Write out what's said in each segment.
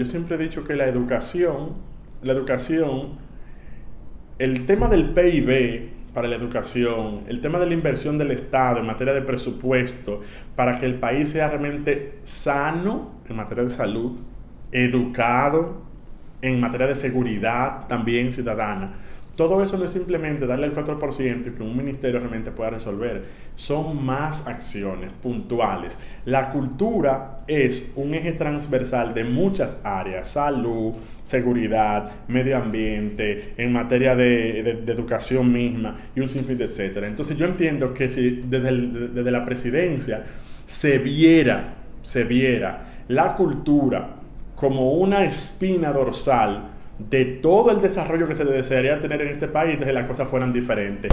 yo siempre he dicho que la educación, el tema del PIB para la educación, el tema de la inversión del Estado en materia de presupuesto, para que el país sea realmente sano en materia de salud, educado en materia de seguridad también ciudadana. Todo eso no es simplemente darle el 4% y que un ministerio realmente pueda resolver. Son más acciones puntuales. La cultura es un eje transversal de muchas áreas: salud, seguridad, medio ambiente, en materia de educación misma y un sinfín de etcétera. Entonces yo entiendo que si desde la presidencia se viera la cultura como una espina dorsal de todo el desarrollo que se desearía tener en este país, entonces las cosas fueran diferentes.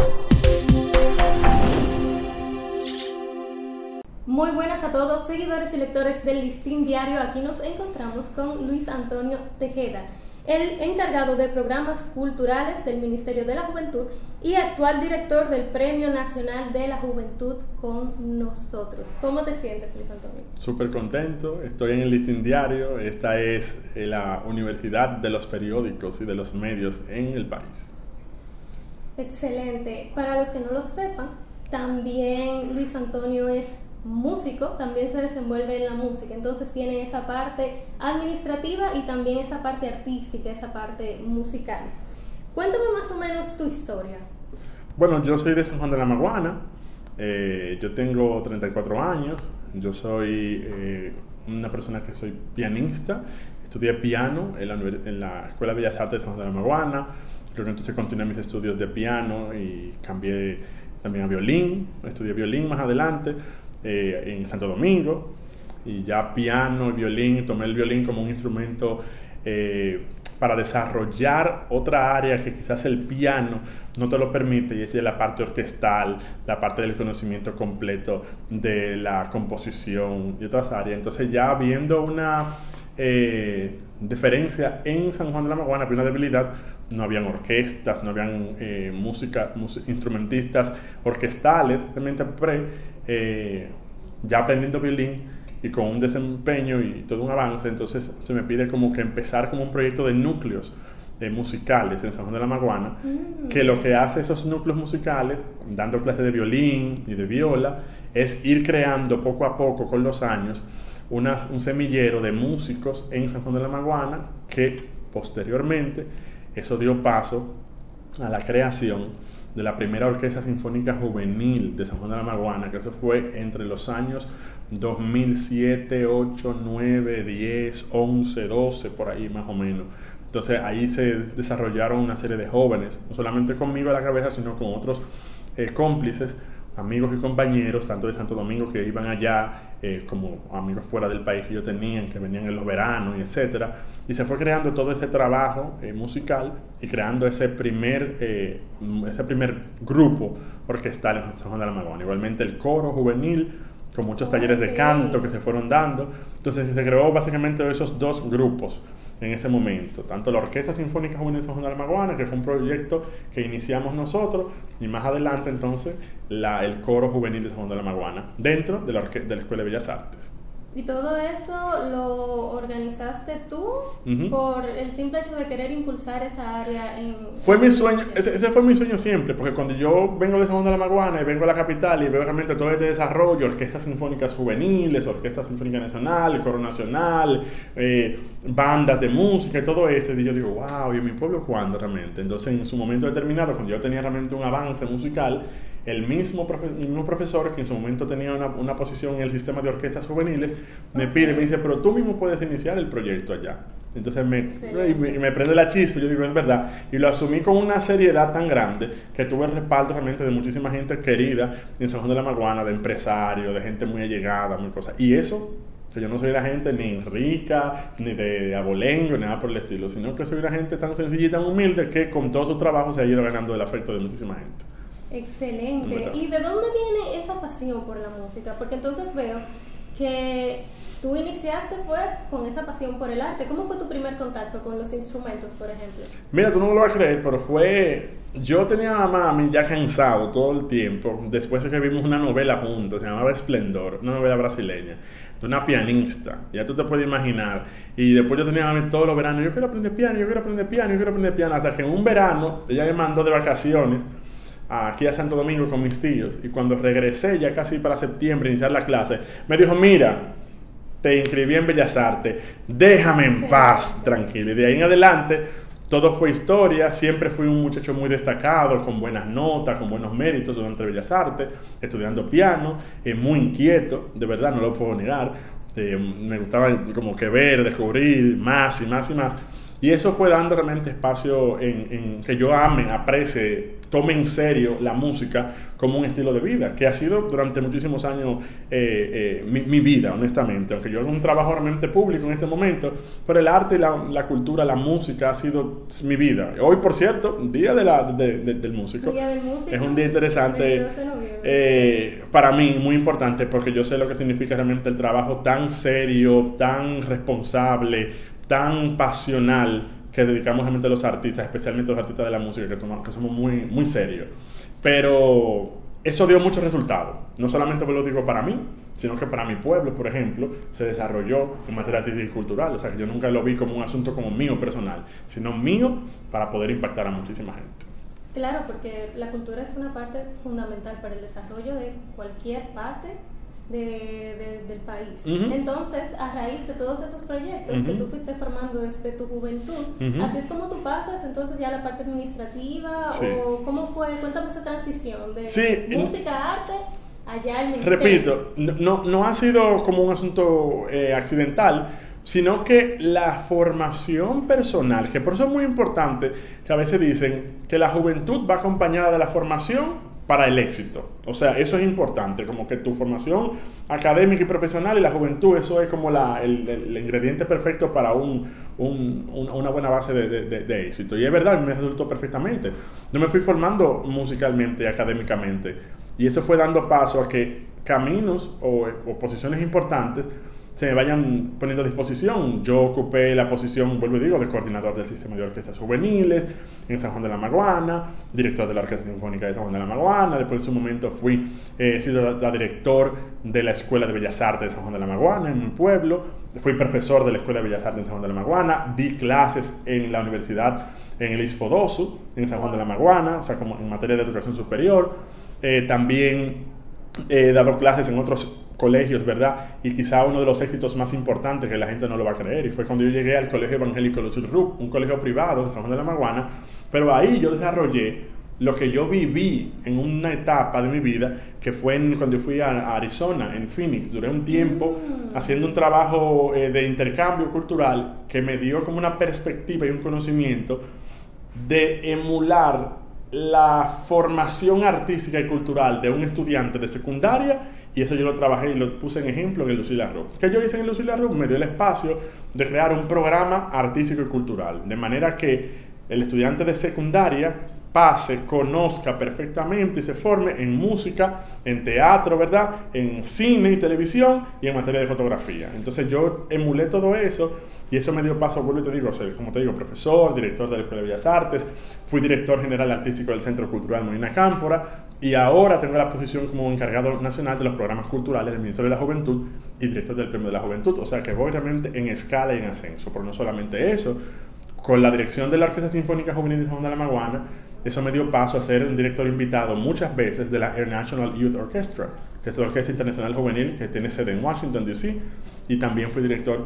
Muy buenas a todos, seguidores y lectores del Listín Diario. Aquí nos encontramos con Luis Antonio Tejeda, el encargado de programas culturales del Ministerio de la Juventud y actual director del Premio Nacional de la Juventud con nosotros. ¿Cómo te sientes, Luis Antonio? Súper contento, estoy en el Listín Diario. Esta es la universidad de los periódicos y de los medios en el país. Excelente. Para los que no lo sepan, también Luis Antonio es músico, también se desenvuelve en la música, entonces tiene esa parte administrativa y también esa parte artística, esa parte musical. Cuéntame más o menos tu historia. Bueno, yo soy de San Juan de la Maguana, yo tengo 34 años, yo soy una persona que soy pianista, estudié piano en la Escuela de Bellas Artes de San Juan de la Maguana, luego entonces continué mis estudios de piano y cambié también a violín, estudié violín más adelante en Santo Domingo, y ya piano y violín, tomé el violín como un instrumento para desarrollar otra área que quizás el piano no te lo permite, y es la parte orquestal, la parte del conocimiento completo de la composición y otras áreas. Entonces ya viendo una diferencia en San Juan de la Maguana, había una debilidad. No habían orquestas, no habían instrumentistas orquestales. Realmente ya aprendiendo violín y con un desempeño y todo un avance, entonces se me pide como que empezar como un proyecto de núcleos musicales en San Un de la Maguana, que lo que hace esos núcleos musicales, dando clases de violín y de viola, es ir creando poco a poco con los años un semillero de músicos en San Juan de la Maguana, que posteriormente eso dio paso a la creación de la primera Orquesta Sinfónica Juvenil de San Juan de la Maguana, que eso fue entre los años 2007, 8, 9, 10, 11, 12, por ahí más o menos. Entonces ahí se desarrollaron una serie de jóvenes, no solamente conmigo a la cabeza, sino con otros cómplices, amigos y compañeros, tanto de Santo Domingo que iban allá, como amigos fuera del país que yo tenía, que venían en los veranos y etcétera, y se fue creando todo ese trabajo musical y creando ese primer grupo orquestal en San Juan de la Maguana. Igualmente el coro juvenil, con muchos talleres de canto que se fueron dando. Entonces se creó básicamente esos dos grupos en ese momento, tanto la Orquesta Sinfónica Juvenil de San Juan de la Maguana, que fue un proyecto que iniciamos nosotros, y más adelante entonces el coro juvenil de San Juan de la Maguana, dentro de la Escuela de Bellas Artes. ¿Y todo eso lo organizaste tú por el simple hecho de querer impulsar esa área? Fue mi sueño, ese fue mi sueño siempre, porque cuando yo vengo de San Juan de la Maguana y vengo a la capital y veo realmente todo este desarrollo, orquestas sinfónicas juveniles, orquesta sinfónica nacional, el coro nacional, bandas de música y todo esto, y yo digo, wow, ¿y en mi pueblo cuándo realmente? Entonces en su momento determinado, cuando yo tenía realmente un avance musical, el mismo profesor que en su momento tenía una posición en el sistema de orquestas juveniles me pide, me dice, pero tú mismo puedes iniciar el proyecto allá. Entonces me prende la chispa, y yo digo, es verdad, y lo asumí con una seriedad tan grande que tuve el respaldo realmente de muchísima gente querida en San Juan de la Maguana, de empresarios, de gente muy allegada, muy cosas. Y eso, que yo no soy la gente ni rica, ni de abolengo, ni nada por el estilo, sino que soy la gente tan sencilla y tan humilde que con todo su trabajo se ha ido ganando el afecto de muchísima gente. Excelente. ¿Y de dónde viene esa pasión por la música? Porque entonces veo que tú iniciaste fue con esa pasión por el arte. ¿Cómo fue tu primer contacto con los instrumentos, por ejemplo? Mira, tú no me lo vas a creer, pero yo tenía a mami ya cansado todo el tiempo, después de que vimos una novela juntos, se llamaba Esplendor, una novela brasileña, de una pianista, ya tú te puedes imaginar, y después yo tenía a mami todos los veranos, yo quiero aprender piano, yo quiero aprender piano, yo quiero aprender piano, hasta que en un verano ella me mandó de vacaciones aquí a Santo Domingo con mis tíos, y cuando regresé ya casi para septiembre iniciar la clase, me dijo, mira, te inscribí en Bellas Artes, déjame en paz, tranquilo, y de ahí en adelante todo fue historia, siempre fui un muchacho muy destacado, con buenas notas, con buenos méritos durante Bellas Artes, estudiando piano, muy inquieto, de verdad, no lo puedo negar, me gustaba como que ver, descubrir más y más y más, y eso fue dando realmente espacio en que yo aprecie, tome en serio la música como un estilo de vida, que ha sido durante muchísimos años mi vida, honestamente, aunque yo hago un trabajo realmente público en este momento, pero el arte y la cultura, la música ha sido mi vida. Hoy, por cierto, día del músico. Día del músico. Es un día interesante para mí, muy importante, porque yo sé lo que significa realmente el trabajo tan serio, tan responsable, tan pasional que dedicamos realmente a los artistas, especialmente los artistas de la música, que somos muy, muy serios. Pero eso dio muchos resultados. No solamente lo digo para mí, sino que para mi pueblo, por ejemplo, se desarrolló en materia artística y cultural. O sea, que yo nunca lo vi como un asunto como mío personal, sino mío para poder impactar a muchísima gente. Claro, porque la cultura es una parte fundamental para el desarrollo de cualquier parte del país. Entonces, a raíz de todos esos proyectos que tú fuiste formando desde tu juventud, así es como tú pasas entonces ya a la parte administrativa, o cómo fue, cuéntame esa transición de música, arte, allá al ministerio. Repito, no ha sido como un asunto accidental, sino que la formación personal, que por eso es muy importante, que a veces dicen que la juventud va acompañada de la formación para el éxito. O sea, eso es importante, como que tu formación académica y profesional y la juventud, eso es como el ingrediente perfecto para una buena base de éxito. Y es verdad, me resultó perfectamente. Yo me fui formando musicalmente y académicamente, y eso fue dando paso a que caminos o posiciones importantes se me vayan poniendo a disposición. Yo ocupé la posición, vuelvo y digo, de coordinador del sistema de orquestas juveniles en San Juan de la Maguana, director de la Orquesta Sinfónica de San Juan de la Maguana. Después en su momento he sido la director de la Escuela de Bellas Artes de San Juan de la Maguana en mi pueblo. Fui profesor de la Escuela de Bellas Artes de San Juan de la Maguana. Di clases en la universidad en el ISFODOSU en San Juan de la Maguana, o sea, como en materia de educación superior. También he dado clases en otros colegios, ¿verdad? Y quizá uno de los éxitos más importantes, que la gente no lo va a creer, y fue cuando yo llegué al Colegio Evangélico Los Urrup, un colegio privado en San Juan de la Maguana, pero ahí yo desarrollé lo que yo viví en una etapa de mi vida, que fue cuando yo fui a Arizona, en Phoenix. Duré un tiempo haciendo un trabajo de intercambio cultural que me dio como una perspectiva y un conocimiento de emular la formación artística y cultural de un estudiante de secundaria, y eso yo lo trabajé y lo puse en ejemplo en el Lucila Rock. ¿Qué yo hice en el Lucila Rock? Me dio el espacio de crear un programa artístico y cultural, de manera que el estudiante de secundaria pase, conozca perfectamente y se forme en música, en teatro, ¿verdad? En cine y televisión y en materia de fotografía. Entonces yo emulé todo eso y eso me dio paso, vuelvo y te digo, como te digo, profesor, director de la Escuela de Bellas Artes, fui director general artístico del Centro Cultural Molina Cámpora y ahora tengo la posición como encargado nacional de los programas culturales del Ministerio de la Juventud y director del Premio de la Juventud. O sea que voy realmente en escala y en ascenso, pero no solamente eso, con la dirección de la Orquesta Sinfónica Juvenil de San Juan de la Maguana. Eso me dio paso a ser un director invitado muchas veces de la Air National Youth Orchestra, que es la Orquesta Internacional Juvenil que tiene sede en Washington, D.C. Y también fui director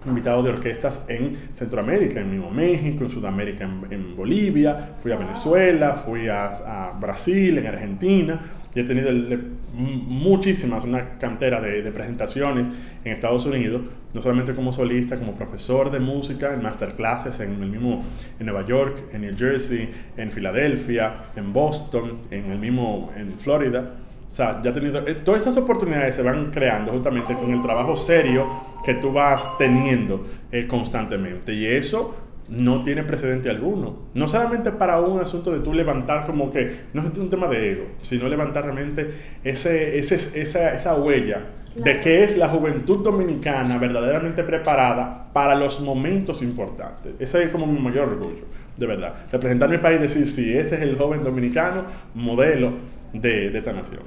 invitado de orquestas en Centroamérica, en mismo México, en Sudamérica, en Bolivia. Fui a Venezuela, fui a Brasil, en Argentina. Y he tenido muchísimas, una cantera de presentaciones en Estados Unidos, no solamente como solista, como profesor de música, en masterclasses en Nueva York, en New Jersey, en Filadelfia, en Boston, en Florida. O sea, ya he tenido, todas esas oportunidades se van creando justamente con el trabajo serio que tú vas teniendo constantemente, y eso no tiene precedente alguno, no solamente para un asunto de tú levantar, como que no es un tema de ego, sino levantar realmente esa huella de qué es la juventud dominicana verdaderamente preparada para los momentos importantes. Ese es como mi mayor orgullo, de verdad. Representar mi país y decir, sí, ese es el joven dominicano modelo de esta nación.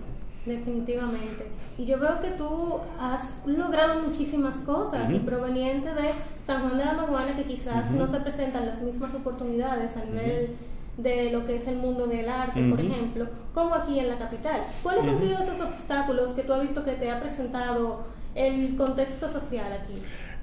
Definitivamente. Y yo veo que tú has logrado muchísimas cosas y proveniente de San Juan de la Maguana, que quizás no se presentan las mismas oportunidades a nivel de lo que es el mundo del arte, por ejemplo, como aquí en la capital. ¿Cuáles han sido esos obstáculos que tú has visto que te ha presentado el contexto social aquí?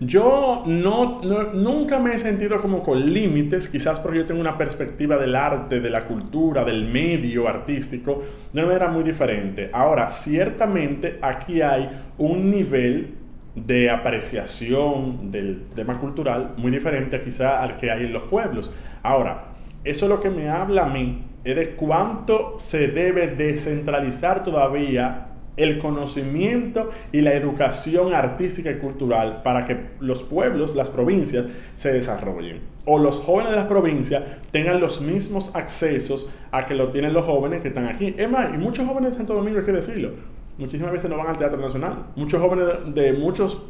Yo nunca me he sentido como con límites, quizás porque yo tengo una perspectiva del arte, de la cultura, del medio artístico, de una manera muy diferente. Ahora, ciertamente aquí hay un nivel de apreciación del tema cultural muy diferente quizás al que hay en los pueblos. Ahora, eso lo que me habla a mí es de cuánto se debe descentralizar todavía el conocimiento y la educación artística y cultural para que los pueblos, las provincias, se desarrollen. O los jóvenes de las provincias tengan los mismos accesos a que lo tienen los jóvenes que están aquí. Es más, y muchos jóvenes de Santo Domingo, hay que decirlo, muchísimas veces no van al Teatro Nacional. Muchos jóvenes de muchos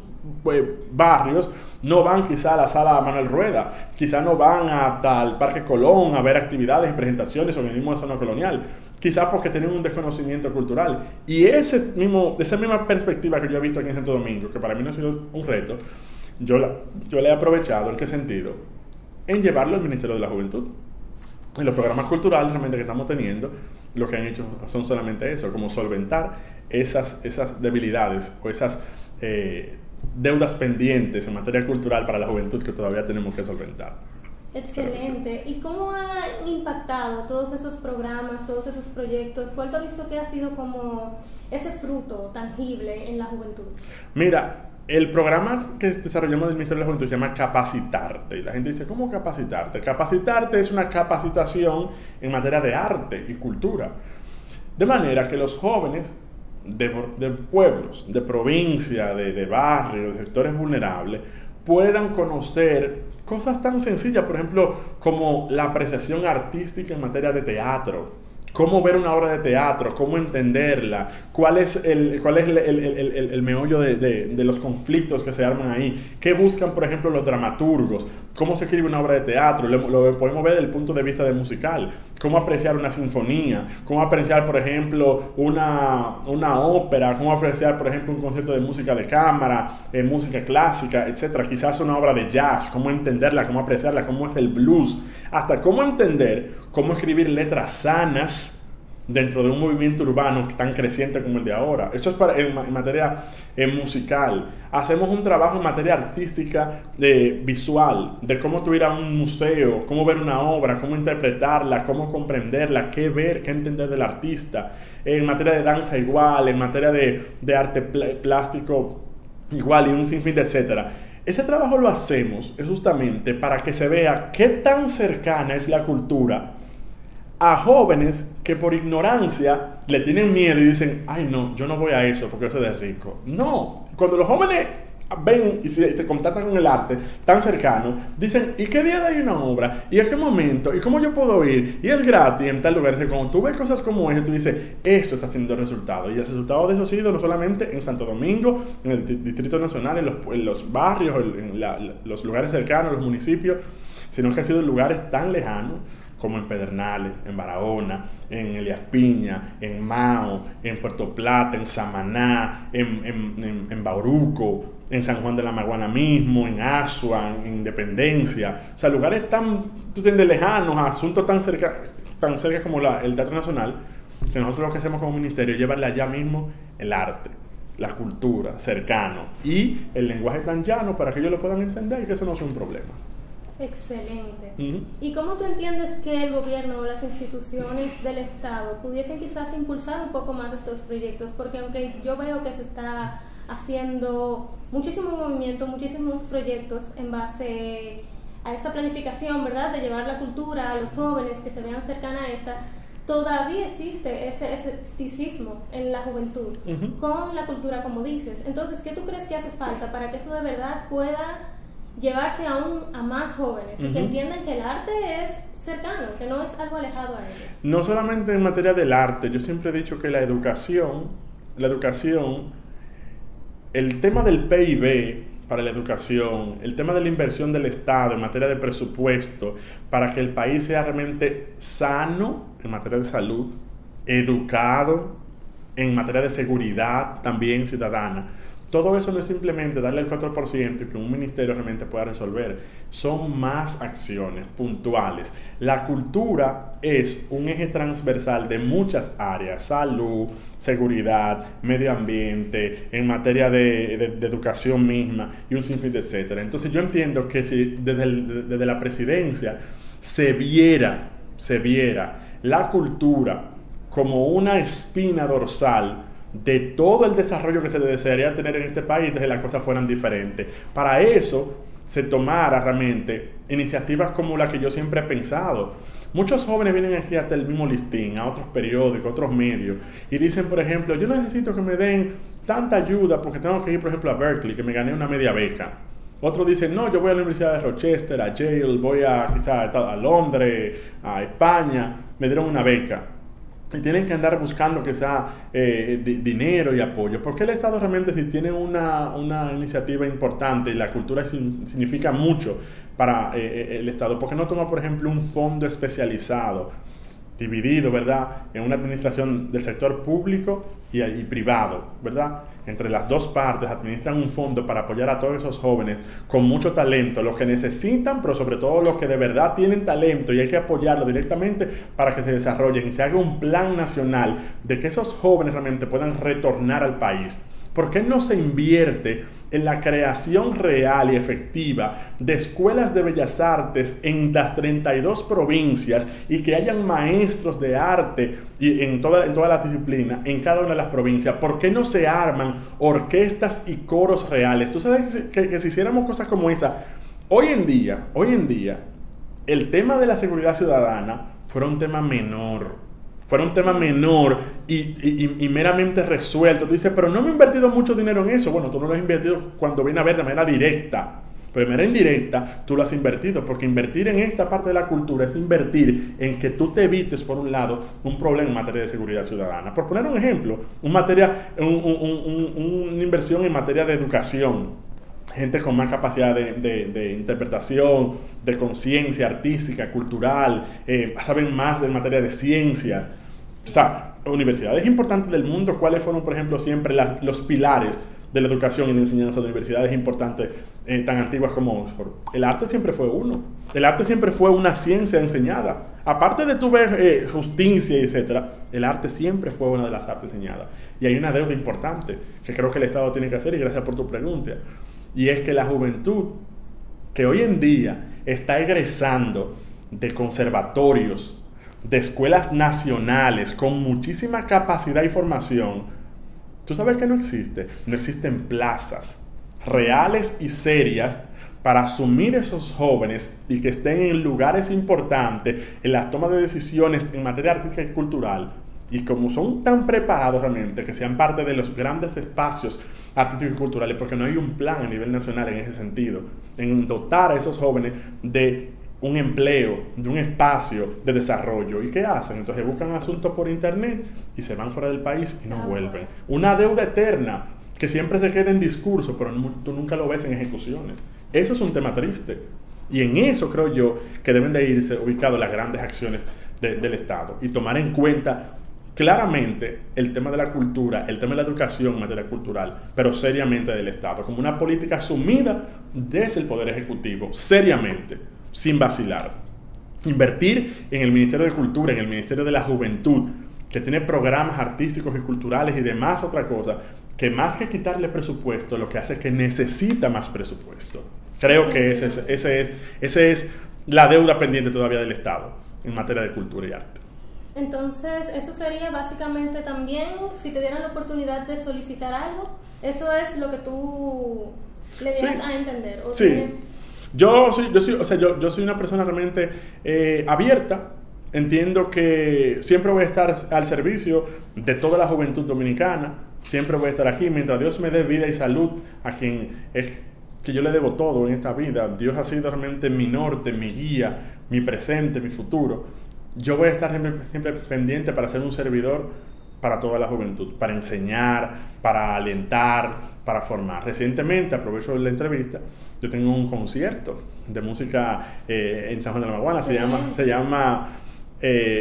barrios no van quizá a la sala Manuel Rueda, quizá no van hasta el Parque Colón a ver actividades y presentaciones sobre el mismo zona colonial, quizás porque tienen un desconocimiento cultural. Y esa misma perspectiva que yo he visto aquí en Santo Domingo, que para mí no ha sido un reto, yo le he aprovechado. ¿En qué sentido? En llevarlo al Ministerio de la Juventud. En los programas culturales realmente que estamos teniendo, lo que han hecho son solamente eso, como solventar esas debilidades o esas deudas pendientes en materia cultural para la juventud que todavía tenemos que solventar. Excelente. ¿Y cómo han impactado todos esos programas, todos esos proyectos? ¿Cuál te has visto que ha sido como ese fruto tangible en la juventud? Mira, el programa que desarrollamos del Ministerio de la Juventud se llama Capacitarte. Y la gente dice, ¿cómo capacitarte? Capacitarte es una capacitación en materia de arte y cultura. De manera que los jóvenes de pueblos, de provincia, de barrios, de sectores vulnerables, puedan conocer cosas tan sencillas, por ejemplo, como la apreciación artística en materia de teatro, cómo ver una obra de teatro, cómo entenderla, cuál es el meollo de los conflictos que se arman ahí, qué buscan, por ejemplo, los dramaturgos, cómo se escribe una obra de teatro, lo podemos ver desde el punto de vista de musical, cómo apreciar una sinfonía, cómo apreciar, por ejemplo, una ópera, cómo apreciar, por ejemplo, un concierto de música de cámara, música clásica, etcétera, quizás una obra de jazz, cómo entenderla, cómo apreciarla, cómo es el blues, hasta cómo entender cómo escribir letras sanas dentro de un movimiento urbano tan creciente como el de ahora. Esto es en materia musical. Hacemos un trabajo en materia artística visual, de cómo tú ir a un museo, cómo ver una obra, cómo interpretarla, cómo comprenderla, qué ver, qué entender del artista. En materia de danza igual, en materia de arte plástico igual y un sinfín de etcétera. Ese trabajo lo hacemos justamente para que se vea qué tan cercana es la cultura a jóvenes que por ignorancia le tienen miedo y dicen, ay no, yo no voy a eso porque eso es de rico. No, cuando los jóvenes ven y se contactan con el arte tan cercano, dicen, ¿y qué día hay una obra? ¿Y a qué momento? ¿Y cómo yo puedo ir? Y es gratis en tal lugar. Cuando tú ves cosas como esa, tú dices, esto está haciendo resultado. Y el resultado de eso ha sido no solamente en Santo Domingo, en el Distrito Nacional, en los barrios, en los lugares cercanos, los municipios, sino que ha sido en lugares tan lejanos como en Pedernales, en Barahona, en Elías Piña, en Mao, en Puerto Plata, en Samaná, en Bauruco, en San Juan de la Maguana mismo, en Asua, en Independencia. O sea, lugares tan lejanos, asuntos tan cerca como el Teatro Nacional, que nosotros lo que hacemos como ministerio es llevarle allá mismo el arte, la cultura, cercano, y el lenguaje tan llano para que ellos lo puedan entender y que eso no sea un problema. Excelente. ¿Y cómo tú entiendes que el gobierno o las instituciones del Estado pudiesen quizás impulsar un poco más estos proyectos? Porque aunque yo veo que se está haciendo muchísimo movimiento, muchísimos proyectos en base a esta planificación, ¿verdad? De llevar la cultura a los jóvenes que se vean cercana a esta, todavía existe ese escepticismo en la juventud con la cultura, como dices. Entonces, ¿qué tú crees que hace falta para que eso de verdad pueda llevarse aún a más jóvenes y que entiendan que el arte es cercano, que no es algo alejado a ellos? No solamente en materia del arte, yo siempre he dicho que la educación el tema del PIB para la educación, el tema de la inversión del Estado en materia de presupuesto, para que el país sea realmente sano en materia de salud, educado en materia de seguridad también ciudadana. Todo eso no es simplemente darle el 4% y que un ministerio realmente pueda resolver. Son más acciones puntuales. La cultura es un eje transversal de muchas áreas: salud, seguridad, medio ambiente, en materia de educación misma y un sinfín de etcétera. Entonces yo entiendo que si desde la presidencia se viera la cultura como una espina dorsal de todo el desarrollo que se desearía tener en este país, entonces las cosas fueran diferentes. Para eso se tomara realmente iniciativas como la que yo siempre he pensado. Muchos jóvenes vienen aquí hasta el mismo listín, a otros periódicos, a otros medios, y dicen, por ejemplo, yo necesito que me den tanta ayuda porque tengo que ir, por ejemplo, a Berkeley, que me gané una media beca. Otros dicen, no, yo voy a la Universidad de Rochester, a Yale, voy a Londres, a España, me dieron una beca. Y tienen que andar buscando que sea dinero y apoyo. Porque el Estado realmente, si tiene una iniciativa importante y la cultura significa mucho para el Estado, ¿por qué no toma, por ejemplo, un fondo especializado, dividido, ¿verdad?, en una administración del sector público y privado, ¿verdad? Entre las dos partes administran un fondo para apoyar a todos esos jóvenes con mucho talento, los que necesitan, pero sobre todo los que de verdad tienen talento, y hay que apoyarlos directamente para que se desarrollen y se haga un plan nacional de que esos jóvenes realmente puedan retornar al país. ¿Por qué no se invierte en la creación real y efectiva de escuelas de bellas artes en las 32 provincias y que hayan maestros de arte y en toda la disciplina en cada una de las provincias? ¿Por qué no se arman orquestas y coros reales? Tú sabes que si hiciéramos cosas como esa, hoy en día, el tema de la seguridad ciudadana fuera un tema menor. Fuera un tema menor y meramente resuelto. Tú dices, pero no me he invertido mucho dinero en eso. Bueno, tú no lo has invertido cuando viene a ver de manera directa. Pero de manera indirecta, tú lo has invertido. Porque invertir en esta parte de la cultura es invertir en que tú te evites, por un lado, un problema en materia de seguridad ciudadana. Por poner un ejemplo, una inversión en materia de educación. Gente con más capacidad de interpretación, de conciencia artística, cultural, saben más en materia de ciencias. O sea, universidades importantes del mundo, ¿cuáles fueron, por ejemplo, siempre los pilares de la educación y la enseñanza de universidades importantes tan antiguas como Oxford? El arte siempre fue uno. El arte siempre fue una ciencia enseñada. Aparte de tu ver justicia, etcétera, el arte siempre fue una de las artes enseñadas. Y hay una deuda importante que creo que el Estado tiene que hacer, y gracias por tu pregunta. Y es que la juventud que hoy en día está egresando de conservatorios, de escuelas nacionales con muchísima capacidad y formación, tú sabes que no existen plazas reales y serias para asumir esos jóvenes y que estén en lugares importantes en las tomas de decisiones en materia artística y cultural. Y como son tan preparados realmente, que sean parte de los grandes espacios artísticos y culturales, porque no hay un plan a nivel nacional en ese sentido, en dotar a esos jóvenes de un empleo, de un espacio de desarrollo. ¿Y qué hacen? Entonces buscan asuntos por internet y se van fuera del país y no vuelven. Una deuda eterna que siempre se queda en discurso, pero tú nunca lo ves en ejecuciones. Eso es un tema triste. Y en eso creo yo que deben de irse ubicadas las grandes acciones del Estado y tomar en cuenta claramente el tema de la cultura, el tema de la educación en materia cultural, pero seriamente del Estado, como una política asumida desde el Poder Ejecutivo, seriamente, sin vacilar. Invertir en el Ministerio de Cultura, en el Ministerio de la Juventud, que tiene programas artísticos y culturales y demás otra cosa, que más que quitarle presupuesto, lo que hace es que necesita más presupuesto. Creo que esa es la deuda pendiente todavía del Estado en materia de cultura y arte. Entonces, eso sería básicamente también, si te dieran la oportunidad de solicitar algo, eso es lo que tú le dieras a entender. ¿O sí. Tienes... Yo soy una persona realmente abierta. Entiendo que siempre voy a estar al servicio de toda la juventud dominicana. Siempre voy a estar aquí mientras Dios me dé vida y salud a quien es que yo le debo todo en esta vida. Dios ha sido realmente mi norte, mi guía, mi presente, mi futuro. Yo voy a estar siempre pendiente para ser un servidor para toda la juventud, para enseñar, para alentar, para formar. Recientemente, aprovecho la entrevista, yo tengo un concierto de música en San Juan de la Maguana, sí. se llama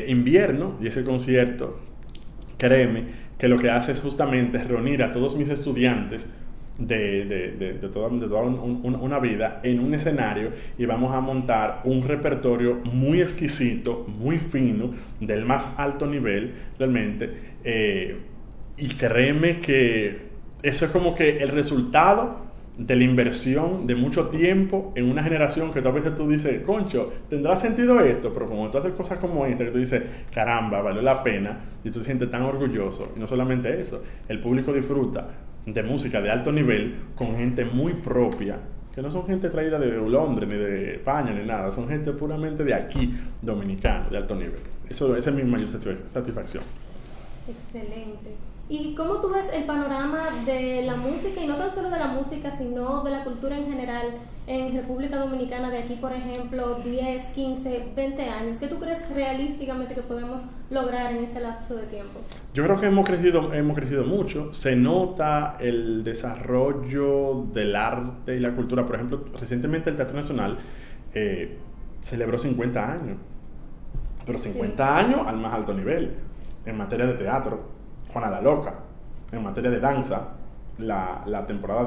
Invierno, y ese concierto, créeme, que lo que hace es justamente reunir a todos mis estudiantes de toda una vida en un escenario, y vamos a montar un repertorio muy exquisito, muy fino, del más alto nivel realmente, y créeme que eso es como que el resultado de la inversión de mucho tiempo en una generación que a veces tú dices, concho, ¿tendrá sentido esto? Pero como tú haces cosas como esta, que tú dices, caramba, valió la pena, y tú te sientes tan orgulloso. Y no solamente eso, el público disfruta de música de alto nivel con gente muy propia, que no son gente traída de Londres, ni de España, ni nada, son gente puramente de aquí, dominicano, de alto nivel. Esa es mi mayor satisfacción. Excelente. ¿Y cómo tú ves el panorama de la música, y no tan solo de la música, sino de la cultura en general en República Dominicana de aquí, por ejemplo, 10, 15, 20 años? ¿Qué tú crees realísticamente que podemos lograr en ese lapso de tiempo? Yo creo que hemos crecido mucho. Se nota el desarrollo del arte y la cultura. Por ejemplo, recientemente el Teatro Nacional celebró 50 años. Pero 50 sí. años al más alto nivel en materia de teatro. Juana la Loca, en materia de danza, la temporada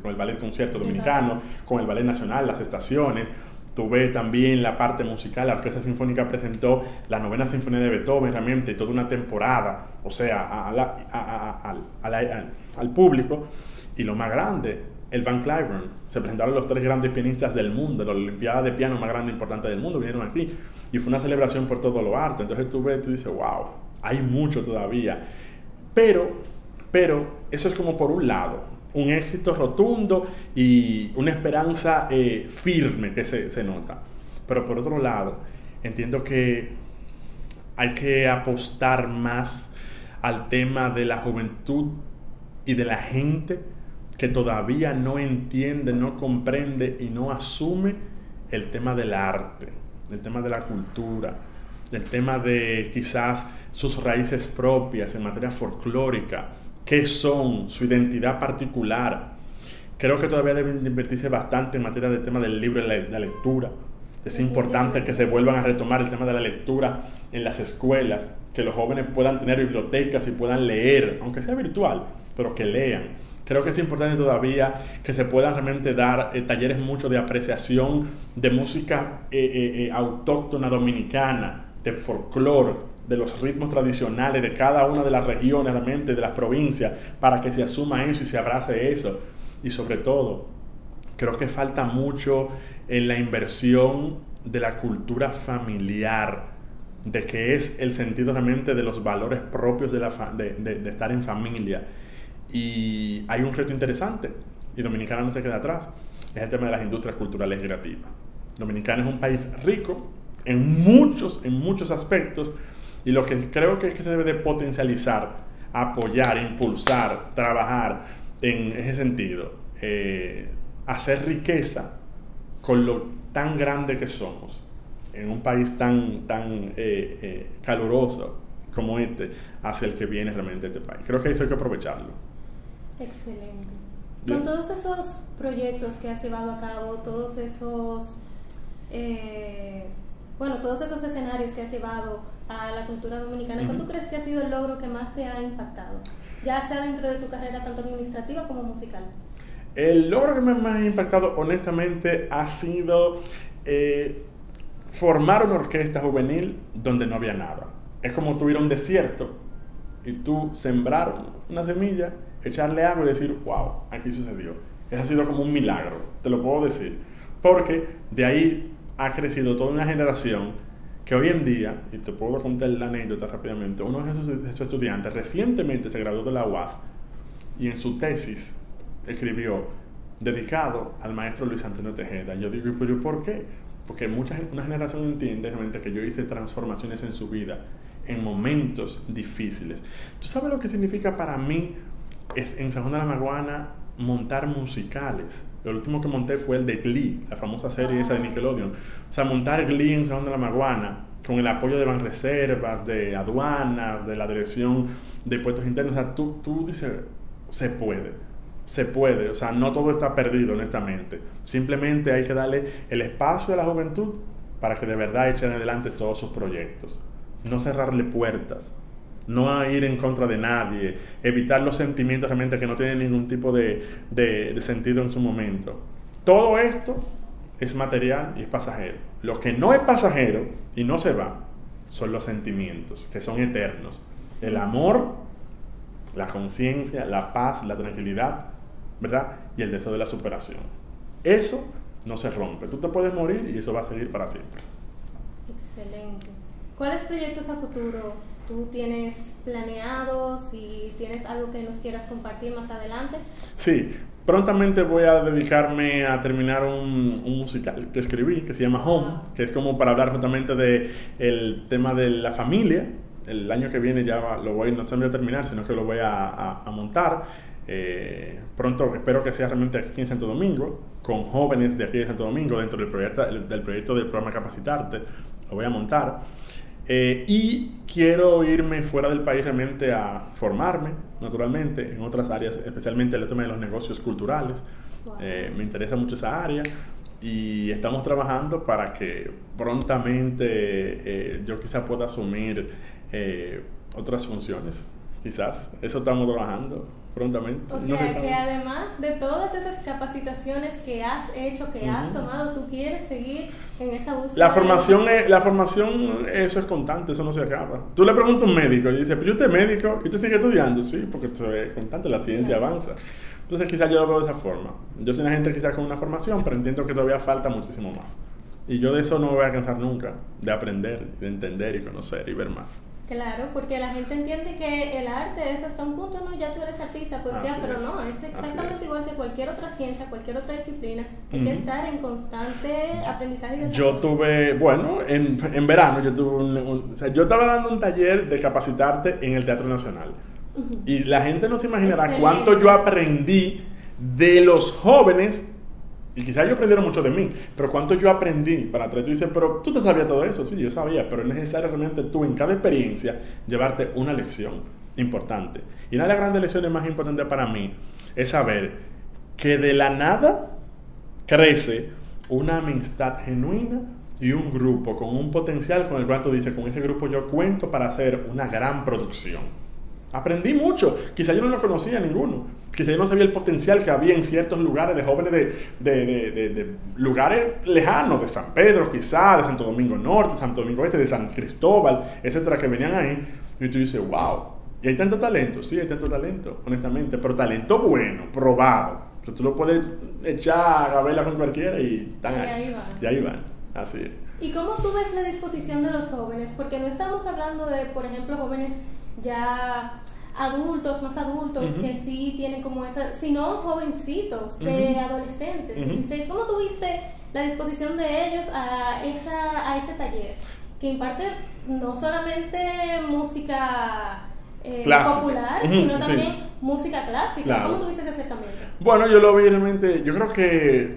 con el Ballet Concierto Dominicano, con el Ballet Nacional, las estaciones. Tuve también la parte musical, la Orquesta Sinfónica presentó la Novena Sinfonía de Beethoven, realmente toda una temporada, o sea, al público. Y lo más grande, el Van Cliburn. Se presentaron los 3 grandes pianistas del mundo, la Olimpiada de piano más grande e importante del mundo, vinieron aquí. Y fue una celebración por todo lo alto. Entonces tú dices, wow, hay mucho todavía. Pero eso es como por un lado, un éxito rotundo y una esperanza firme que se nota. Pero por otro lado, entiendo que hay que apostar más al tema de la juventud y de la gente que todavía no entiende, no comprende y no asume el tema del arte, el tema de la cultura, el tema de quizás sus raíces propias en materia folclórica, qué son, su identidad particular. Creo que todavía deben invertirse bastante en materia del tema del libro y la lectura. Es importante que se vuelvan a retomar el tema de la lectura en las escuelas, que los jóvenes puedan tener bibliotecas y puedan leer, aunque sea virtual, pero que lean. Creo que es importante todavía que se puedan realmente dar talleres mucho de apreciación de música autóctona dominicana, de folclore, de los ritmos tradicionales de cada una de las regiones, realmente de las provincias, para que se asuma eso y se abrace eso. Y sobre todo, creo que falta mucho en la inversión de la cultura familiar, de que es el sentido realmente de los valores propios de estar en familia. Y hay un reto interesante, y Dominicana no se queda atrás, es el tema de las industrias culturales y creativas. Dominicana es un país rico en muchos aspectos, y lo que creo que es que se debe de potencializar, apoyar, impulsar, trabajar en ese sentido, hacer riqueza con lo tan grande que somos, en un país tan caluroso como este, hacia el que viene realmente este país. Creo que eso hay que aprovecharlo. Excelente. Con todos esos proyectos que has llevado a cabo, todos esos escenarios que has llevado a la cultura dominicana, ¿cuál tú crees que ha sido el logro que más te ha impactado? Ya sea dentro de tu carrera tanto administrativa como musical. El logro que más me ha impactado, honestamente, ha sido formar una orquesta juvenil donde no había nada. Es como tú ir a un desierto y tú sembrar una semilla, echarle agua y decir, wow, aquí sucedió. Eso ha sido como un milagro, te lo puedo decir. Porque de ahí ha crecido toda una generación que hoy en día, y te puedo contar la anécdota rápidamente, uno de esos estudiantes recientemente se graduó de la UAS y en su tesis escribió dedicado al maestro Luis Antonio Tejeda. Yo digo, ¿pero por qué? Porque una generación entiende realmente que yo hice transformaciones en su vida en momentos difíciles. ¿Tú sabes lo que significa para mí en San Juan de la Maguana montar musicales? El último que monté fue el de Glee, la famosa serie esa de Nickelodeon. O sea, montar Glee en San Juan de la Maguana, con el apoyo de Banreservas, de aduanas, de la Dirección de Puestos Internos. O sea, tú dices, se puede. O sea, no todo está perdido, honestamente. Simplemente hay que darle el espacio a la juventud para que de verdad echen adelante todos sus proyectos. No cerrarle puertas, no ir en contra de nadie, evitar los sentimientos realmente que no tienen ningún tipo de sentido en su momento. Todo esto es material y es pasajero. Lo que no es pasajero y no se va son los sentimientos, que son eternos. El amor, la conciencia, la paz, la tranquilidad, ¿verdad? Y el deseo de la superación. Eso no se rompe. Tú te puedes morir y eso va a seguir para siempre. Excelente. ¿Cuáles proyectos a futuro tú tienes planeados y tienes algo que nos quieras compartir más adelante? Sí, prontamente voy a dedicarme a terminar un musical que escribí, que se llama Home, que es como para hablar justamente del tema de la familia. El año que viene ya no voy a terminar, sino que lo voy a montar. Pronto espero que sea realmente aquí en Santo Domingo, con jóvenes de aquí de Santo Domingo, dentro del proyecto del programa Capacitarte. Lo voy a montar. Y quiero irme fuera del país realmente a formarme, naturalmente, en otras áreas, especialmente el tema de los negocios culturales. Wow. Me interesa mucho esa área y estamos trabajando para que prontamente yo quizás pueda asumir otras funciones. Quizás, eso estamos trabajando prontamente. O sea, que además de todas esas capacitaciones que has hecho, que has tomado, tú quieres seguir en esa búsqueda. La formación, eso es constante, eso no se acaba. Tú le preguntas a un médico y dice, pero yo usted es médico y usted sigue estudiando. Sí, porque esto es constante, la ciencia avanza. Entonces quizás yo lo veo de esa forma. Yo soy una gente quizás con una formación, pero entiendo que todavía falta muchísimo más. Y yo de eso no me voy a cansar nunca, de aprender, de entender y conocer y ver más. Claro, porque la gente entiende que el arte es hasta un punto, no, ya tú eres artista, poesía, pero no, es exactamente igual que cualquier otra ciencia, cualquier otra disciplina. Hay que estar en constante aprendizaje y desarrollo. Yo tuve, bueno, en verano yo tuve o sea, yo estaba dando un taller de Capacitarte en el Teatro Nacional. Y la gente no se imaginará cuánto yo aprendí de los jóvenes. Y quizás ellos aprendieron mucho de mí, pero cuánto yo aprendí para atrás. Tú dices, pero tú te sabías todo eso. Sí, yo sabía, pero es necesario realmente tú en cada experiencia llevarte una lección importante. Y una de las grandes lecciones más importantes para mí es saber que de la nada crece una amistad genuina y un grupo con un potencial con el cual tú dices, con ese grupo yo cuento para hacer una gran producción. Aprendí mucho, quizá yo no lo conocía ninguno, quizá yo no sabía el potencial que había en ciertos lugares de jóvenes de lugares lejanos, de San Pedro quizá, de Santo Domingo Norte, Santo Domingo Este, de San Cristóbal, etcétera, que venían ahí, y tú dices, wow, y hay tanto talento, sí, hay tanto talento, honestamente, pero talento bueno, probado, que tú lo puedes echar a verla con cualquiera y están ahí, y ahí van, así es. ¿Y cómo tú ves la disposición de los jóvenes? Porque no estamos hablando de, por ejemplo, jóvenes ya adultos, más adultos, que sí tienen como esa, sino jovencitos, de adolescentes, 16. ¿Cómo tuviste la disposición de ellos a ese taller? Que imparte no solamente música popular, sino también música clásica. Claro. ¿Cómo tuviste ese acercamiento? Bueno, yo lo vi realmente, yo creo que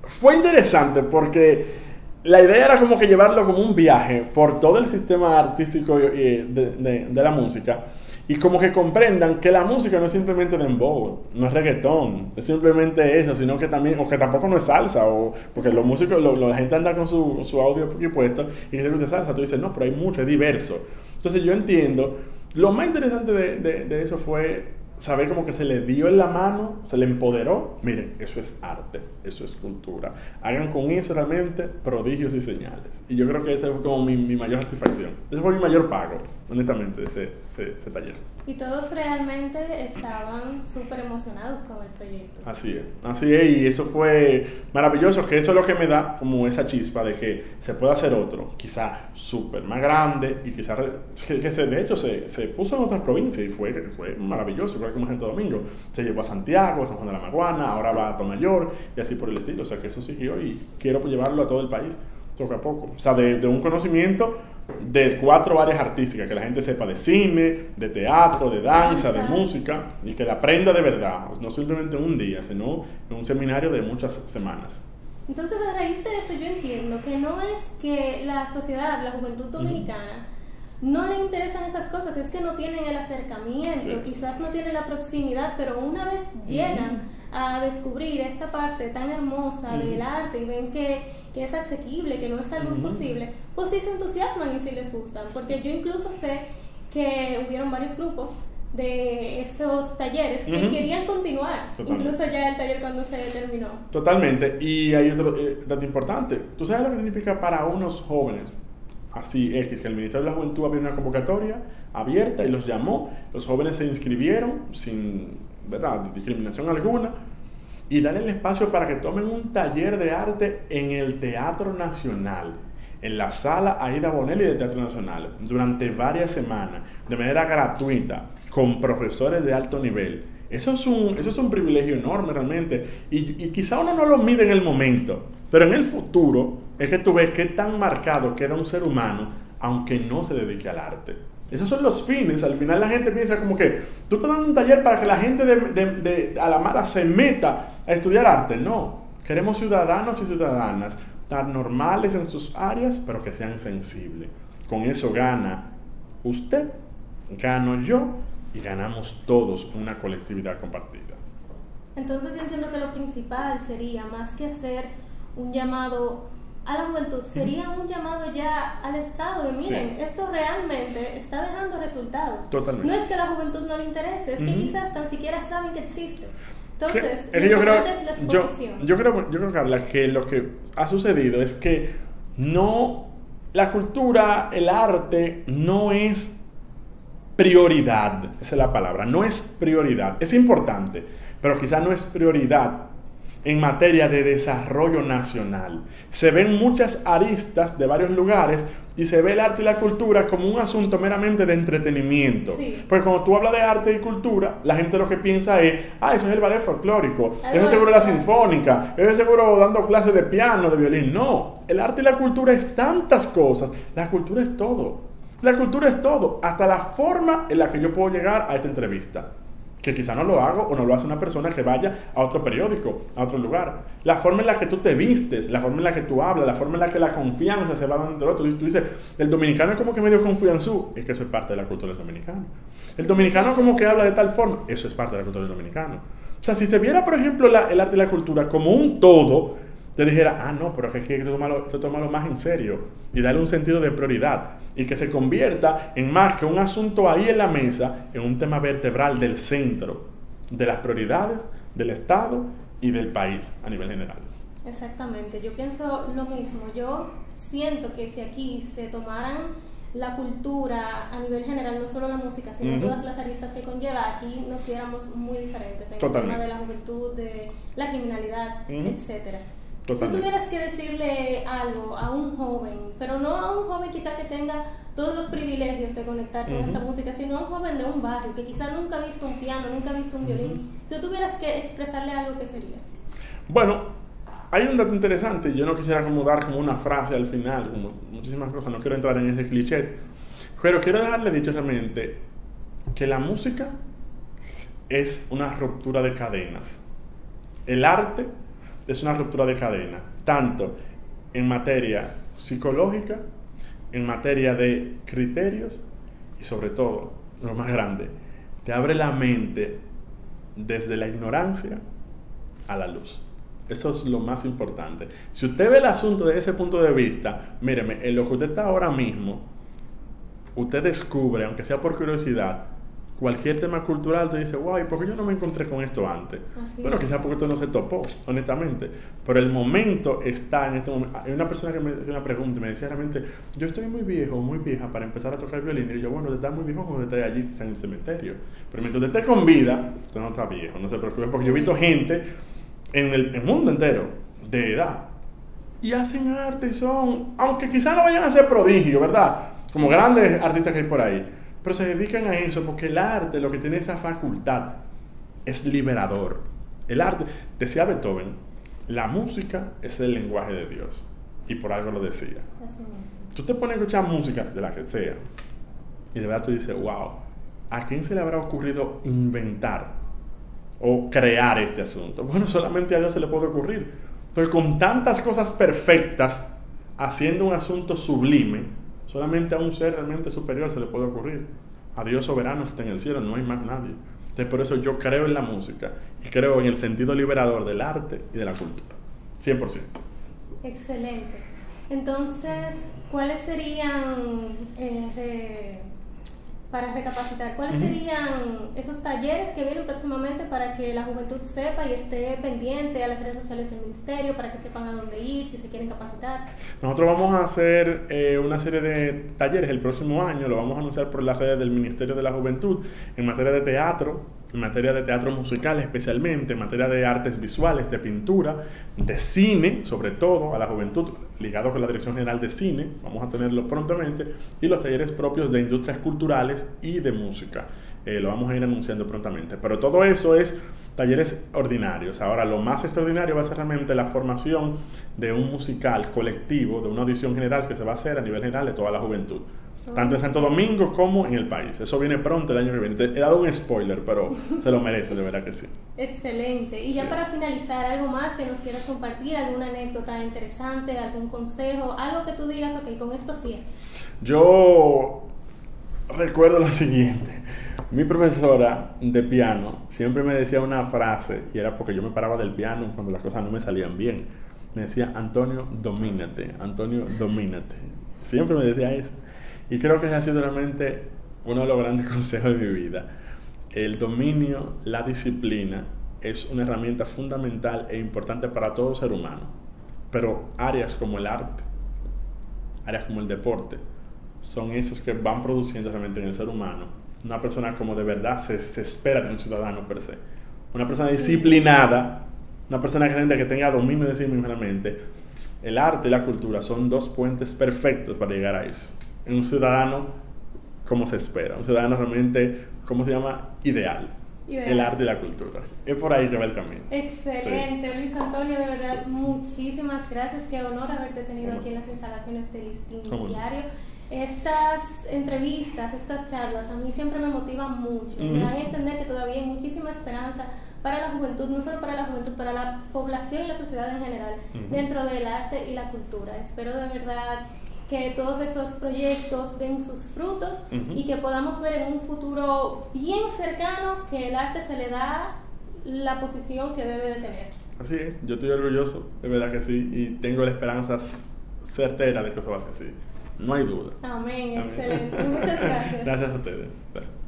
fue interesante porque la idea era como que llevarlo como un viaje por todo el sistema artístico de la música y como que comprendan que la música no es simplemente dembow, no es reggaetón, es simplemente eso, sino que también, o que tampoco no es salsa, o porque los músicos, la gente anda con su audio puesto y dice que es salsa, tú dices, no, pero hay mucho, es diverso. Entonces yo entiendo, lo más interesante de eso fue saber como que se le dio en la mano, se le empoderó. Miren, eso es arte, eso es cultura. Hagan con eso realmente prodigios y señales. Y yo creo que esa fue como mi mayor satisfacción. Ese fue mi mayor pago, honestamente, de ese taller. Y todos realmente estaban súper emocionados con el proyecto. Así es, y eso fue maravilloso, que eso es lo que me da como esa chispa de que se puede hacer otro, quizá súper más grande, y quizá que de hecho se puso en otras provincias y fue maravilloso, igual como en Santo Domingo. Se llevó a Santiago, a San Juan de la Maguana, ahora va a Tomayor, y así por el estilo. O sea que eso siguió y quiero llevarlo a todo el país, poco a poco. O sea, de un conocimiento de 4 áreas artísticas, que la gente sepa de cine, de teatro, de danza, de música, y que la aprenda de verdad, no simplemente un día, sino en un seminario de muchas semanas. Entonces, a raíz de eso yo entiendo que no es que la sociedad, la juventud dominicana, no le interesan esas cosas, es que no tienen el acercamiento, quizás no tienen la proximidad, pero una vez llegan a descubrir esta parte tan hermosa del arte y ven que es asequible, que no es algo imposible, pues sí se entusiasman y sí les gustan, porque yo incluso sé que hubieron varios grupos de esos talleres que querían continuar, incluso ya el taller cuando se terminó. Totalmente, y hay otro dato importante, ¿tú sabes lo que significa para unos jóvenes? Así es, que el Ministerio de la Juventud abrió una convocatoria abierta y los llamó, los jóvenes se inscribieron sin, ¿verdad?, discriminación alguna, y darle el espacio para que tomen un taller de arte en el Teatro Nacional, en la sala Aida Bonelli del Teatro Nacional, durante varias semanas, de manera gratuita, con profesores de alto nivel. Eso es un privilegio enorme realmente, y quizá uno no lo mide en el momento, pero en el futuro es que tú ves qué tan marcado queda un ser humano aunque no se dedique al arte. Esos son los fines. Al final la gente piensa como que tú te das un taller para que la gente a la mala se meta a estudiar arte. No, queremos ciudadanos y ciudadanas tan normales en sus áreas, pero que sean sensibles. Con eso gana usted, gano yo y ganamos todos una colectividad compartida. Entonces yo entiendo que lo principal sería, más que hacer un llamado a la juventud, sería un llamado ya al Estado de miren, esto realmente está dejando resultados. Totalmente. No es que a la juventud no le interese, es que quizás tan siquiera saben que existe. Entonces, lo importante es la exposición. Yo creo, Carla, que lo que ha sucedido es que la cultura, el arte, no es prioridad. Esa es la palabra, no es prioridad. Es importante, pero quizás no es prioridad en materia de desarrollo nacional. Se ven muchas aristas de varios lugares y se ve el arte y la cultura como un asunto meramente de entretenimiento. Porque cuando tú hablas de arte y cultura, la gente lo que piensa es, eso es el ballet folclórico, eso es seguro la sinfónica, eso es seguro dando clases de piano, de violín. No, el arte y la cultura es tantas cosas. La cultura es todo. La cultura es todo, hasta la forma en la que yo puedo llegar a esta entrevista, que quizá no lo hago o no lo hace una persona que vaya a otro periódico, a otro lugar. La forma en la que tú te vistes, la forma en la que tú hablas, la forma en la que la confianza se va dando entre otros. Y tú dices, el dominicano es como que medio confianzú, es que eso es parte de la cultura del dominicano. El dominicano como que habla de tal forma, eso es parte de la cultura del dominicano. O sea, si se viera, por ejemplo, el arte y la cultura como un todo, te dijera, no, pero es que hay que tomarlo más en serio y darle un sentido de prioridad y que se convierta en más que un asunto ahí en la mesa, en un tema vertebral del centro de las prioridades del Estado y del país a nivel general. Exactamente, yo pienso lo mismo. Yo siento que si aquí se tomaran la cultura a nivel general, no solo la música, sino todas las aristas que conlleva, aquí nos viéramos muy diferentes en el tema de la juventud, de la criminalidad, etcétera. Si tú tuvieras que decirle algo a un joven, pero no a un joven quizá que tenga todos los privilegios de conectar con esta música, sino a un joven de un barrio que quizá nunca ha visto un piano, nunca ha visto un violín, si tú tuvieras que expresarle algo, ¿qué sería? Bueno, hay un dato interesante. Yo no quisiera como dar como una frase al final, como muchísimas cosas, no quiero entrar en ese cliché, pero quiero dejarle dicho realmente que la música es una ruptura de cadenas. El arte es una ruptura de cadena, tanto en materia psicológica, en materia de criterios y sobre todo, lo más grande, te abre la mente desde la ignorancia a la luz. Eso es lo más importante. Si usted ve el asunto desde ese punto de vista, míreme, en lo que usted está ahora mismo, usted descubre, aunque sea por curiosidad, cualquier tema cultural, te dice, wow, ¿por qué yo no me encontré con esto antes? Bueno, quizás porque esto no se topó, honestamente. Pero el momento está en este momento. Hay una persona que me hizo una pregunta y me decía realmente, yo estoy muy viejo, muy vieja para empezar a tocar violín. Y yo, bueno, usted está muy viejo cuando usted está allí en el cementerio. Pero mientras usted esté con vida, usted no está viejo, no se preocupe, porque yo he visto gente en el mundo entero de edad y hacen arte y son, aunque quizás no vayan a ser prodigios, ¿verdad? Como grandes artistas que hay por ahí, pero se dedican a eso porque el arte, lo que tiene esa facultad, es liberador. El arte, decía Beethoven, la música es el lenguaje de Dios. y por algo lo decía. Así es. Tú te pones a escuchar música, de la que sea, y de verdad tú dices, wow, ¿a quién se le habrá ocurrido inventar o crear este asunto? Bueno, solamente a Dios se le puede ocurrir. Pero con tantas cosas perfectas, haciendo un asunto sublime, solamente a un ser realmente superior se le puede ocurrir. A Dios soberano que está en el cielo, no hay más nadie. Entonces, por eso yo creo en la música y creo en el sentido liberador del arte y de la cultura. 100%. Excelente. Entonces, ¿cuáles serían, para recapacitar, cuáles serían esos talleres que vienen próximamente para que la juventud sepa y esté pendiente a las redes sociales del ministerio, para que sepan a dónde ir, si se quieren capacitar? Nosotros vamos a hacer una serie de talleres el próximo año, lo vamos a anunciar por las redes del Ministerio de la Juventud, en materia de teatro, en materia de teatro musical especialmente, en materia de artes visuales, de pintura, de cine, sobre todo a la juventud, ligado con la Dirección General de Cine, vamos a tenerlo prontamente, y los talleres propios de industrias culturales y de música. Lo vamos a ir anunciando prontamente. Pero todo eso es talleres ordinarios. Ahora, lo más extraordinario va a ser realmente la formación de un musical colectivo, de una audición general que se va a hacer a nivel general de toda la juventud. Tanto en Santo Domingo como en el país. Eso viene pronto el año que viene. Te he dado un spoiler, pero se lo merece, de verdad que sí. Excelente. Y ya para finalizar, ¿algo más que nos quieras compartir? ¿Alguna anécdota interesante? ¿Algún consejo? Algo que tú digas, ok, con esto sí. Yo recuerdo lo siguiente. Mi profesora de piano siempre me decía una frase, y era porque yo me paraba del piano cuando las cosas no me salían bien. Me decía, Antonio, domínate. Antonio, domínate. Siempre me decía eso. Y creo que ese ha sido realmente uno de los grandes consejos de mi vida. El dominio, la disciplina, es una herramienta fundamental e importante para todo ser humano. Pero áreas como el arte, áreas como el deporte, son esos que van produciendo realmente en el ser humano una persona como de verdad se espera de un ciudadano per se. Una persona disciplinada, una persona que tenga dominio de sí misma realmente. El arte y la cultura son dos puentes perfectos para llegar a eso. En un ciudadano como se espera, un ciudadano realmente, ¿cómo se llama? Ideal. El arte y la cultura. Es por ahí que va el camino. Excelente, sí. Luis Antonio, de verdad, muchísimas gracias. Qué honor haberte tenido aquí en las instalaciones del Listín Diario. Estas entrevistas, estas charlas, a mí siempre me motivan mucho. Me dan a entender que todavía hay muchísima esperanza para la juventud, no solo para la juventud, para la población y la sociedad en general, dentro del arte y la cultura. Espero de verdad que todos esos proyectos den sus frutos y que podamos ver en un futuro bien cercano que el arte se le da la posición que debe de tener. Así es, yo estoy orgulloso, de verdad que sí, y tengo la esperanza certera de que eso va a ser así. No hay duda. Amén. Excelente. Muchas gracias. Gracias a ustedes. Gracias.